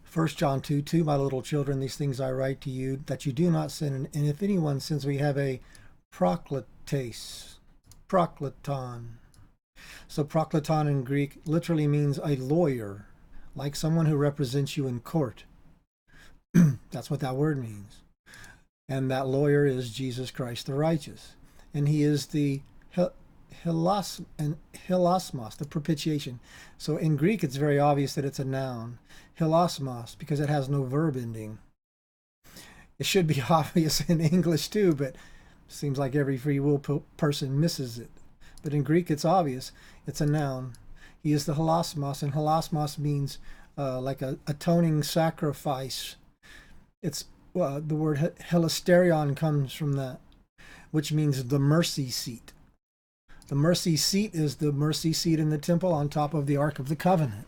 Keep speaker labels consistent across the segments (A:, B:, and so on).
A: First John 2:2, my little children, these things I write to you, that you do not sin. And if anyone sins, we have a prokletes, prokleton. So prokleton in Greek literally means a lawyer, like someone who represents you in court. That's what that word means. And that lawyer is Jesus Christ the righteous. And he is the hilasmos, the propitiation. So in Greek, it's very obvious that it's a noun, hilasmos, because it has no verb ending. It should be obvious in English too, but it seems like every free will person misses it. But in Greek, it's obvious. It's a noun. He is the hilasmos, and hilasmos means like a atoning sacrifice. It's the word hilasterion comes from that, which means the mercy seat. The mercy seat is the mercy seat in the temple on top of the Ark of the Covenant.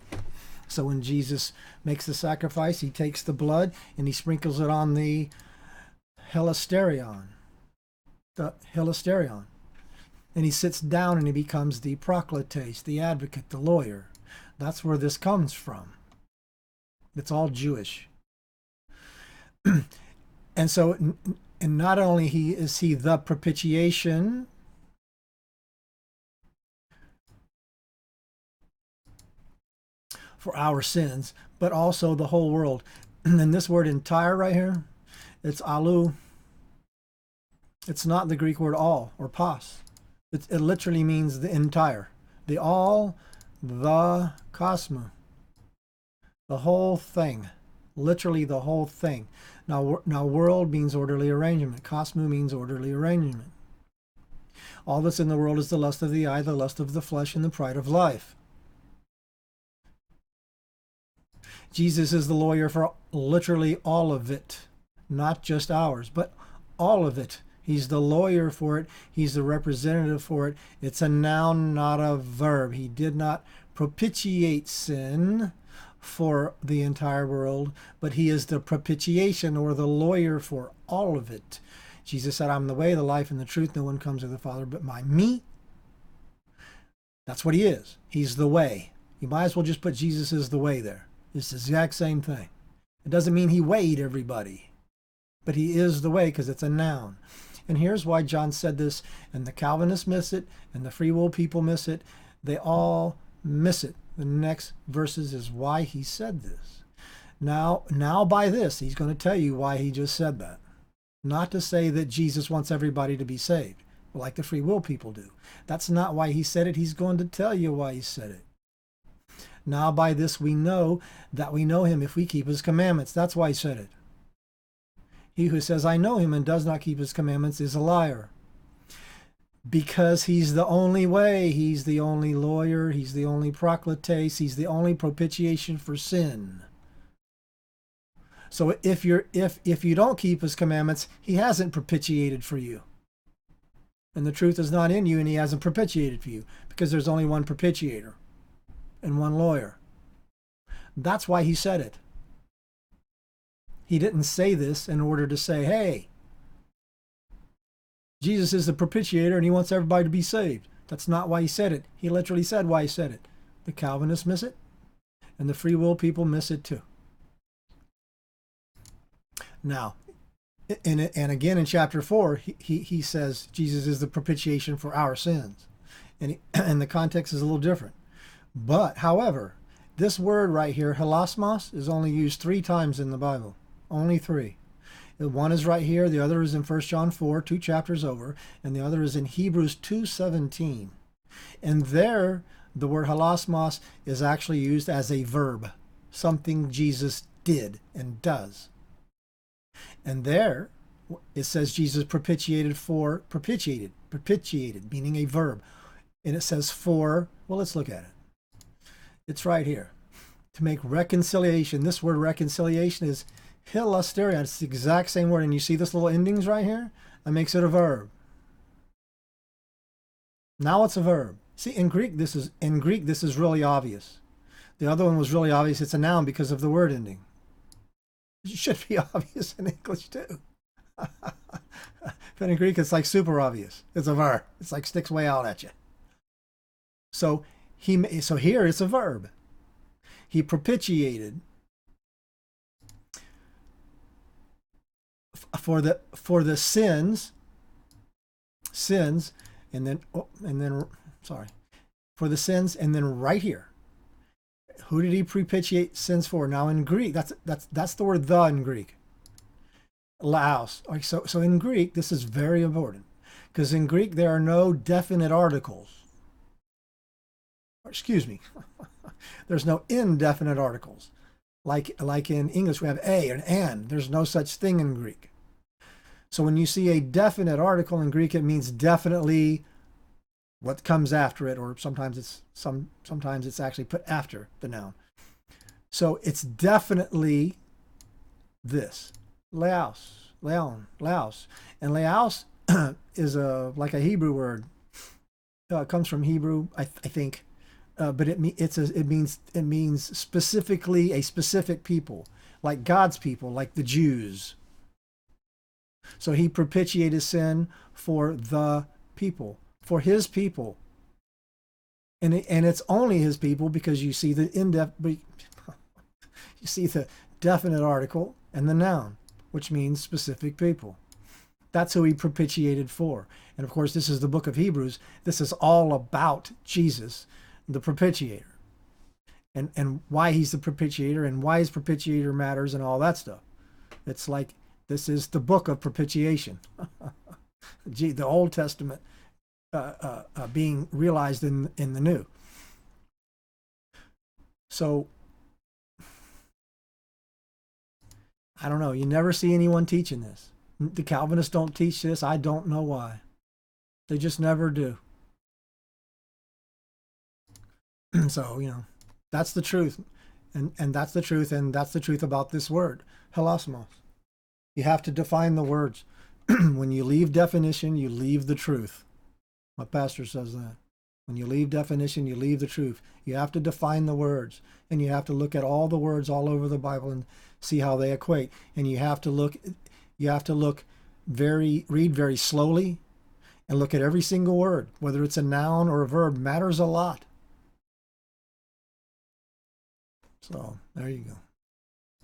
A: So when Jesus makes the sacrifice, he takes the blood and he sprinkles it on the hilasterion. The hilasterion. And he sits down and he becomes the prokletes, the advocate, the lawyer. That's where this comes from. It's all Jewish. And so, and not only is he the propitiation, for our sins, but also the whole world. And this word entire right here, it's alu. It's not the Greek word all or pas. It literally means the entire, the all, the cosmos, the whole thing, literally the whole thing. Now world means orderly arrangement. Cosmos means orderly arrangement. All that's in the world is the lust of the eye, the lust of the flesh, and the pride of life. Jesus is the lawyer for literally all of it, not just ours, but all of it. He's the lawyer for it. He's the representative for it. It's a noun, not a verb. He did not propitiate sin for the entire world, but he is the propitiation or the lawyer for all of it. Jesus said, I'm the way, the life, and the truth. No one comes to the Father but by me. That's what he is. He's the way. You might as well just put Jesus is the way there. It's the exact same thing. It doesn't mean he weighed everybody, but he is the way because it's a noun. And here's why John said this, and the Calvinists miss it, and the free will people miss it. They all miss it. The next verses is why he said this. Now by this, he's going to tell you why he just said that. Not to say that Jesus wants everybody to be saved, like the free will people do. That's not why he said it. He's going to tell you why he said it. Now by this we know that we know him if we keep his commandments. That's why he said it. He who says, I know him and does not keep his commandments is a liar. Because he's the only way. He's the only lawyer. He's the only prokletes. He's the only propitiation for sin. So if you don't keep his commandments, he hasn't propitiated for you. And the truth is not in you, and he hasn't propitiated for you, because there's only one propitiator and one lawyer. That's why he said it. He didn't say this in order to say, hey, Jesus is the propitiator and he wants everybody to be saved. That's not why he said it. He literally said why he said it. The Calvinists miss it, and the free will people miss it too. Now, and again in chapter 4, he says Jesus is the propitiation for our sins. And the context is a little different. But, however, this word right here, hilasmos, is only used 3 times in the Bible. Only 3. One is right here, the other is in 1 John 4, 2 chapters over, and the other is in Hebrews 2:17. And there, the word hilasmos is actually used as a verb, something Jesus did and does. And there, it says Jesus propitiated, meaning a verb. And it says for, well, let's look at it. It's right here. To make reconciliation, this word reconciliation is hilasterion. It's the exact same word. And you see this little endings right here? That makes it a verb. Now it's a verb. See, in Greek this is really obvious. The other one was really obvious. It's a noun because of the word ending. It should be obvious in English too. But in Greek it's like super obvious. It's a verb. It's like sticks way out at you. So here it's a verb. He propitiated for the sins, and then sorry, for the sins, and then right here, who did he propitiate sins for? Now in Greek, that's the word "the" in Greek. Laos. So in Greek, this is very important, because in Greek there are no definite articles. Excuse me, there's no indefinite articles. Like in English, we have a and an. There's no such thing in Greek. So when you see a definite article in Greek, it means definitely what comes after it, or sometimes it's actually put after the noun. So it's definitely this. Laos, Leon, Laos. And Laos is like a Hebrew word. It comes from Hebrew, I think. But it means specifically a specific people, like God's people, like the Jews. So he propitiated sin for the people, for his people, and it's only his people, because you see the definite article and the noun, which means specific people. That's who he propitiated for. And of course, this is the book of Hebrews. This is all about Jesus, the propitiator, and why he's the propitiator, and why his propitiator matters, and all that stuff. It's like, this is the book of propitiation. The Old Testament being realized in the New. So I don't know. You never see anyone teaching this. The Calvinists don't teach this. I don't know why. They just never do. So, that's the truth. And that's the truth. And that's the truth about this word, hilasmos. You have to define the words. When you leave definition, you leave the truth. My pastor says that. When you leave definition, you leave the truth. You have to define the words. And you have to look at all the words all over the Bible and see how they equate. And you have to read very slowly and look at every single word. Whether it's a noun or a verb matters a lot. So there you go.